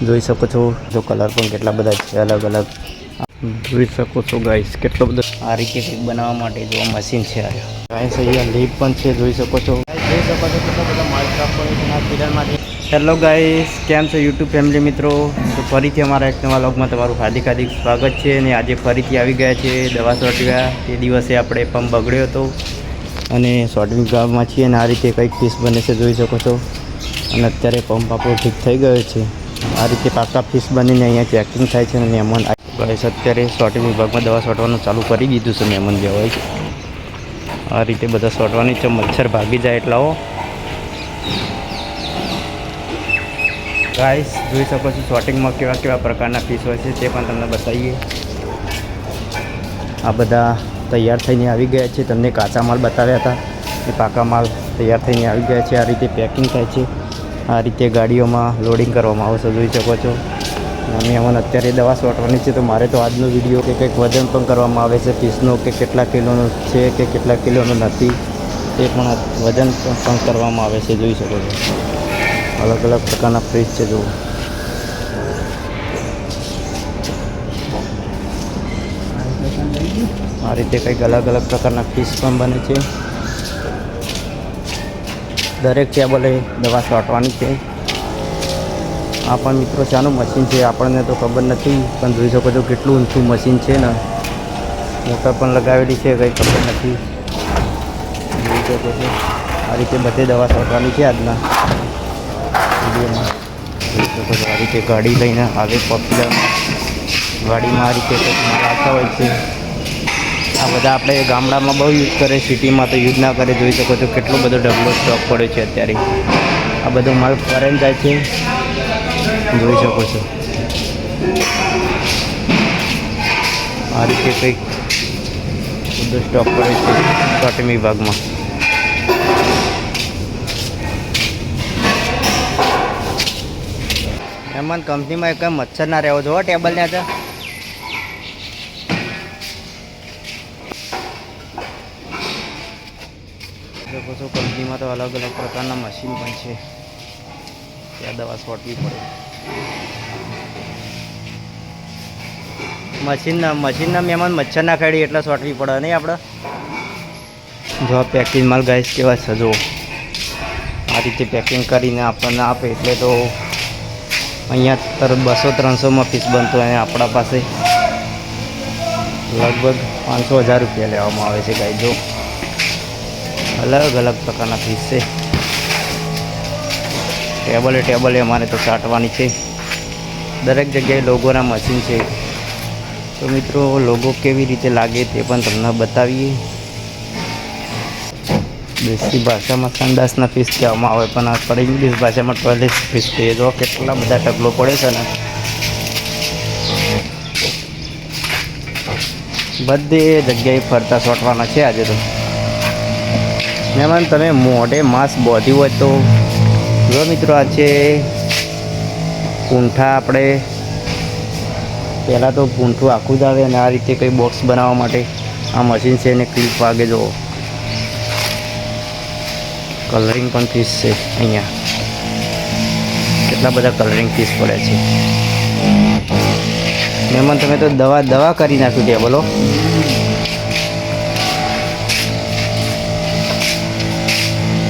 જોઈ શકો છો જો કલર પણ કેટલા બધા છે અલગ અલગ જોઈ શકો છો ગાઈસ કેટલો બધો આ રીતે કેક બનાવવા માટે જો મશીન છે ગાઈસ અહીંયા લીપ પણ છે જોઈ શકો છો કેટલો બધો માલ પ્રાપ્ત કરે છે આ ફિલરમાંથી હેલો ગાઈસ કેમ છો યુટ્યુબ ફેમિલી મિત્રો તો ફરીથી અમારા એક નવા વ્લોગમાં તમારું હાર્દિક સ્વાગત છે અને આજે ફરીથી આવી ગયા છે દવા છોટવ્યા તે દિવસે આપણે પંપ બગડ્યો હતો અને છોટવી ગામમાં છીએ અને આ રીતે કંઈક પીસ બને છે જોઈ શકો છો અને અત્યારે પંપ આપણો ઠીક થઈ ગયો છે આ રીતે પાકા પીસ બનીને અહીંયા ચેકિંગ થાય છે અને મહેમાન ગાઈસ અત્યારે છોટી વિભાગમાં દવા છોટવાનું ચાલુ કરી દીધું છે મહેમાન જે હોય આ રીતે બધા છોટવાની છે મચ્છર ભાગી જાય એટલા ગાઈસ જોઈ શકો છો શોટિંગમાં કેવા કેવા પ્રકારના પીસ હોય છે તે પણ તમને બતાવીએ આ બધા તૈયાર થઈને આવી ગયા છે તમને કાચા માલ બતાવ્યા હતા એ પાકા માલ તૈયાર થઈને આવી ગયા છે આ રીતે પેકિંગ થાય છે આ રીતે ગાડીઓમાં લોડિંગ કરવામાં આવશે જોઈ શકો છો અમે અમને અત્યારે દવા છોટવાની છે તો મારે તો આજનો વિડીયો કે કંઈક વજન પણ કરવામાં આવે છે પીસનો કે કેટલા કિલોનો છે કે કેટલા કિલોનો નથી તે પણ વજન પણ કરવામાં આવે છે જોઈ શકો છો અલગ અલગ પ્રકારના ફ્રીજ છે જો આ રીતે કંઈક અલગ અલગ પ્રકારના ફીસ પણ બને છે દરેક ટેબલે દવા છોટવાની છે આ પણ મિત્રો શાનું મશીન છે આપણને તો ખબર નથી પણ જોઈ શકો છો કેટલું ઊંચું મશીન છે ને મોટર પણ લગાવેલી છે કંઈ ખબર નથી જોઈ શકો છો આ રીતે બધે દવા છોટવાની છે આજના વિડીયોમાં જોઈ શકો છો આ રીતે ગાડી લઈને આવે પોપ્યુલર ગાડીમાં આ રીતે કંઈક આવતા હોય છે આ બધા આપણે ગામડામાં બહુ યુઝ કરે સિટીમાં તો યુઝ ના કરે જોઈ શકો છો કેટલો બધો ડબલો સ્ટોક પડ્યો છે અત્યારે આ બધો માલ ફોરેન જાય છે જોઈ શકો છો આ રીતે કંઈક બધો સ્ટોક પડ્યો છે શોટિંગ વિભાગમાં એમાં કંપનીમાં એક મચ્છર ના રહેવો જો ટેબલ ને હતા છો કંપનીમાં તો અલગ અલગ પ્રકારના મશીન પણ છે ત્યાં દવા છોટવી પડે મશીનના મહેમાન મચ્છર ના ખાડી એટલે છોટવી પડે નહીં આપણે જો પેકિંગ માલ ગાઈસ કેવા છે જો આ રીતે પેકિંગ કરીને આપણને આપે એટલે તો અહીંયા 200-300માં પીસ બનતો અને આપણા પાસે લગભગ 500,000 રૂપિયા લેવામાં આવે છે ગાઈ જો અલગ અલગ પ્રકારના પીસ છે ટેબલે અમારે તો છાંટવાની છે દરેક જગ્યાએ લોગોના મશીન છે તો મિત્રો લોગો કેવી રીતે લાગે તે પણ તમને બતાવીએ દેશી ભાષામાં સંડાસના પીસ કહેવામાં આવે પણ આ પર ઇંગ્લિશ ભાષામાં ટોયલેટ પીસ કહીએ જો કેટલા બધા ઢગલો પડે છે ને બધી જગ્યાએ ફરતા છોટવાના છે આજે તો મહેમાન તમે મોઢે માંસ બોધ્યું હોય તો જો મિત્રો આ છે પૂંઠા આપણે પહેલાં તો પૂંઠું આખું જ આવે અને આ રીતે કંઈ બોક્સ બનાવવા માટે આ મશીન છે અને ક્લિપ વાગે જો કલરિંગ પણ પીસ છે અહીંયા કેટલા બધા કલરિંગ પીસ પડે છે મહેમાન તમે તો દવા કરી નાખ્યું ત્યાં બોલો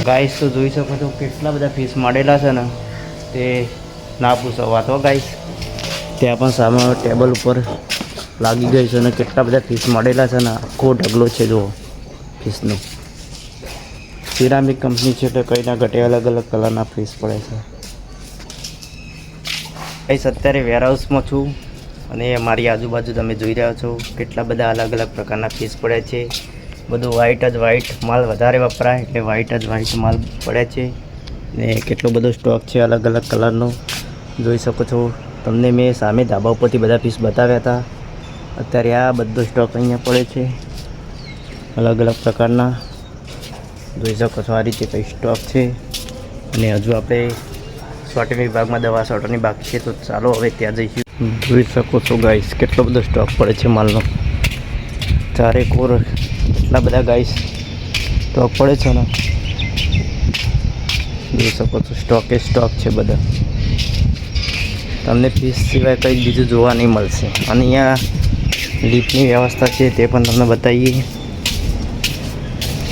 ગાઈસ તો જોઈ શકો છો કેટલા બધા પીસ મળેલા છે ને તે ના પૂછો વાત હો ગાઈસ ત્યાં પણ સામે ટેબલ ઉપર લાગી ગઈ છે અને કેટલા બધા પીસ મળેલા છે ને આખો ઢગલો છે જો પીસનો સિરામિક કંપની છે એટલે કંઈ ના ઘટે અલગ અલગ કલરના પીસ પડે છે ગાઈસ અત્યારે વેરહાઉસમાં છું અને મારી આજુબાજુ તમે જોઈ રહ્યા છો કેટલા બધા અલગ અલગ પ્રકારના પીસ પડે છે બધું વ્હાઈટ માલ વધારે વપરાય એટલે વ્હાઈટ માલ પડે છે ને કેટલો બધો સ્ટોક છે અલગ અલગ કલરનો જોઈ શકો છો તમને મેં સામે ધાબા ઉપરથી બધા પીસ બતાવ્યા હતા અત્યારે આ બધો સ્ટોક અહીંયા પડે છે અલગ અલગ પ્રકારના જોઈ શકો છો આ રીતે કંઈ સ્ટોક છે અને હજુ આપણે છોટી વિભાગમાં દવા છોટવાની બાકી છે તો ચાલો હવે ત્યાં જઈશું જોઈ શકો છો ગાઈસ કેટલો બધો સ્ટોક પડે છે માલનો ચારે કોર એટલા બધા ગાઈસ સ્ટોક પડે છે ને જોઈ શકો છો સ્ટોક છે બધા તમને ફીસ સિવાય કંઈ બીજું જોવા નહીં મળશે. અને અહીંયા લિફ્ટની વ્યવસ્થા છે તે પણ તમને બતાવીએ.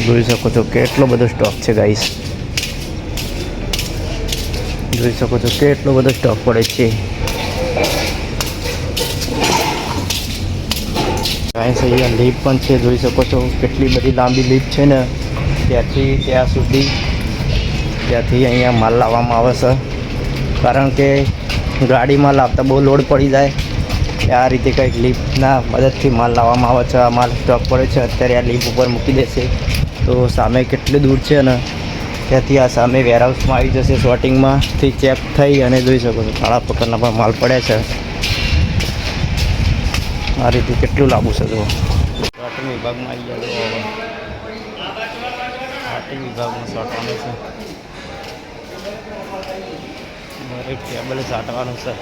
જોઈ શકો છો કેટલો બધો સ્ટોક છે ગાઈસ. જોઈ શકો છો કેટલો બધો સ્ટોક પડે છે ગાઈસ. અહીંયા લિફ્ટ પણ છે, જોઈ શકો છો કેટલી બધી લાંબી લિફ્ટ છે ને, ત્યાંથી ત્યાં સુધી. ત્યાંથી અહીંયા માલ લાવવામાં આવે છે, કારણ કે ગાડીમાં લાવતા બહુ લોડ પડી જાય. આ રીતે કંઈક લિફ્ટના મદદથી માલ લાવવામાં આવે છે. આ માલ સ્ટોક પડે છે અત્યારે આ લિફ્ટ ઉપર મૂકી દેશે તો સામે કેટલી દૂર છે ને ત્યાંથી આ સામે વેરહાઉસમાં આવી જશે. શોર્ટિંગમાંથી ચેક થઈ અને જોઈ શકો છો કાળા પ્રકારના પણ માલ પડ્યા છે. આ રીતે કેટલું લાંબુ છે જુઓ. શોર્ટિંગ વિભાગમાં આવી ગયા. શોર્ટિંગ વિભાગમાં શોર્ટવાનું છે, દરેક ટેબલે સાટવાનું છે.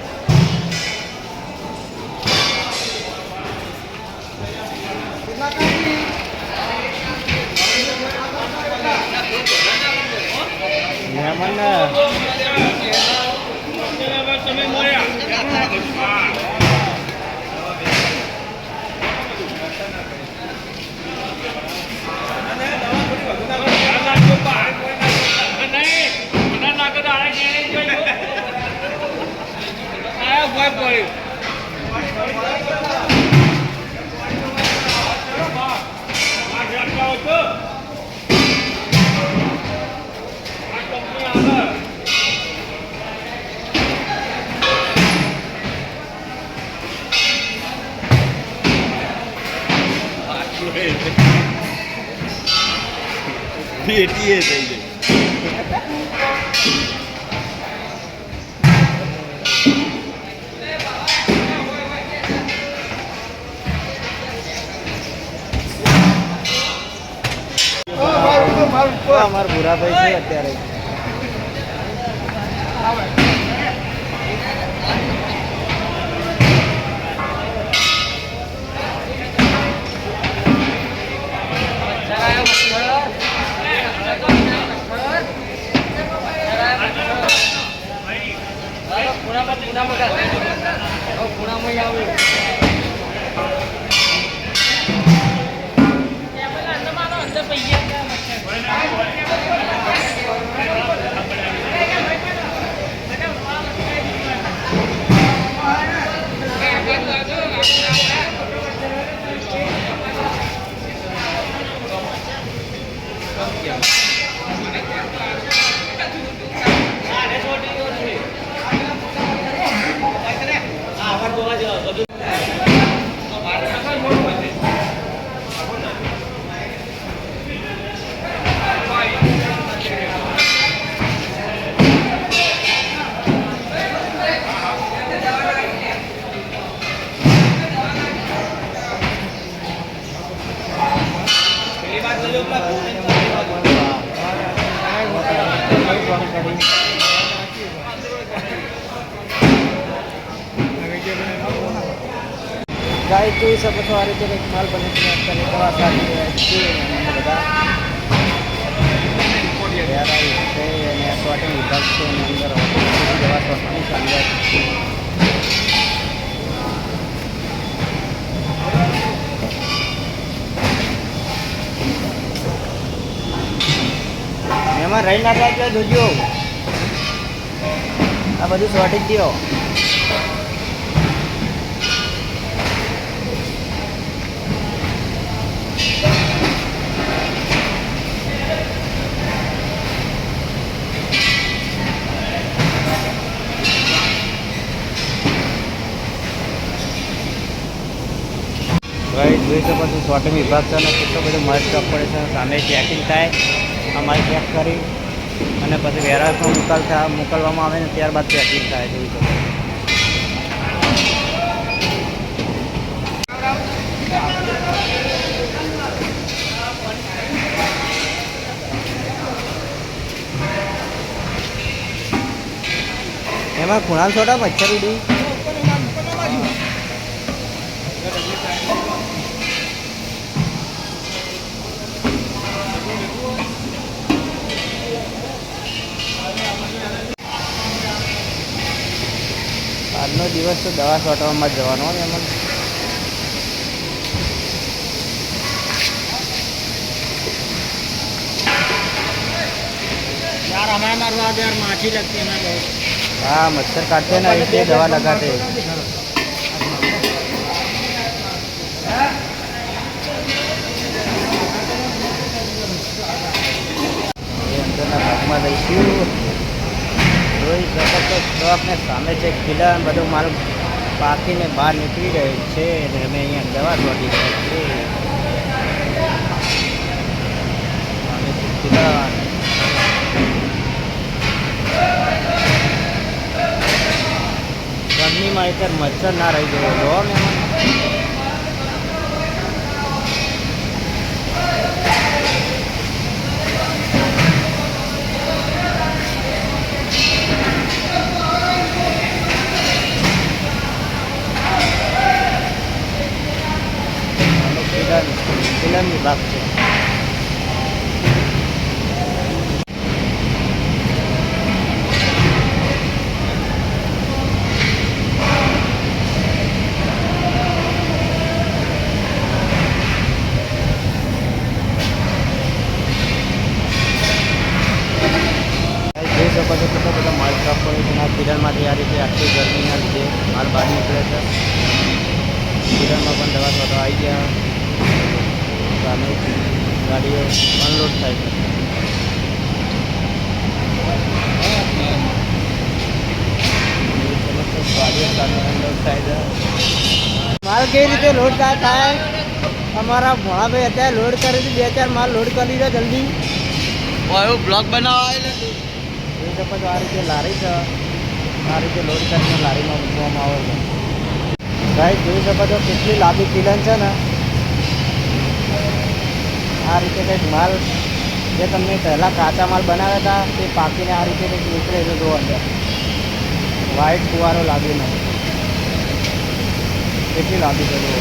બેટી થઈ ગઈ. અમારા ભૂરાભાઈ છે અત્યારે. ગાય જોઈ શકો છો આ રીતે કંઈક માલ બને છે અત્યારે. દવા સારી બધા અને શોર્ટિંગ વિભાગ છે એની અંદર દવા શોર્ટની અંદર એમાં રહી ના થાય જોજો. આ બધું શોર્ટિંગ થયો. ભાઈ જોઈ શકો છો શોર્ટિંગ વિભાગ છે અને કેટલો બધો માલ સ્ટોક પડે છે. સામે ચેકિંગ થાય, આ માલ ચેક કરી અને પછી વેરહાઉસમાં મોકલવામાં આવે ને ત્યારબાદ પેકિંગ થાય. જોઈ શકો એમાં ખૂણા છોટા મચ્છર ઉડી. આજનો દિવસ તો દવા છોટવામાં જ જવાનો હોય એમાં यार हमारे मरवा दे यार माछी लगती है ना बहुत। हाँ मच्छर काटते हैं ना इसलिए दवा लगाते हैं ये अंदરના ભાગમાં લઈશું જોઈ શકો છો ટ્રકને સામે છે ખીલા બધો માલ પાકીને બહાર નીકળી રહ્યો છે અને અમે અહીંયા દવા છોડી રહ્યા છીએ સામે છે ખીલા ગરમીમાં અત્યારે મચ્છર ના રહી ગયો જો મેં ફિલ્મ વિભાગ છે જોઈ શકો છો કેટલો બધો માલ ટ્રક પડે છે આ કિરણમાંથી આ રીતે આટલી ગરમીના લીધે માલ બહાર નીકળે છે કિરણમાં પણ દવા છોટો આવી ગયા સામે ગાડીઓ અનલોડ થાય છે ગાડીઓ સામે અનલોડ થાય છે માલ કેવી રીતે લોડ થાય અમારા ભણાભાઈ અત્યારે લોડ કરે છે 2-4 માલ લોડ કરી દો જલ્દી ब्लॉग बनावा જોઈ શકો છો આ રીતે લારી છે આ રીતે લોડ કરીને લારીમાં મૂકવામાં આવે છે ગાઈસ જોઈ શકો છો કેટલી લાંબી કિલન છે ને આ રીતે કંઈક માલ જે તમને પહેલાં કાચા માલ બનાવ્યા હતા તે પાકીને આ રીતે કંઈક નીકળે છે જો અંદર વ્હાઈટ ફુવારો લાગીને કેટલી લાંબી છે જો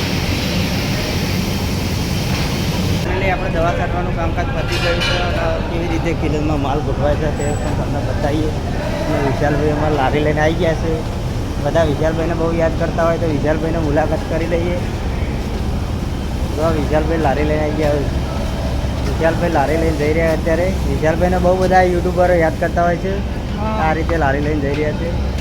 આપણે દવા કાઢવાનું કામકાજ પતી ગયું છે કેવી રીતે કિલનમાં માલ ગોઠવાય છે તે પણ તમને બતાવીએ અને વિશાલભાઈ અમારે લારી લઈને આવી ગયા છે બધા વિશાલભાઈને બહુ યાદ કરતા હોય તો વિશાલભાઈને મુલાકાત કરી લઈએ તો વિશાલભાઈ લારી લઈને આવી ગયા વિશાલભાઈ લારી લઈને જઈ રહ્યા અત્યારે વિશાલભાઈને બહુ બધા યુટ્યુબરો યાદ કરતા હોય છે આ રીતે લારી લઈને જઈ રહ્યા છે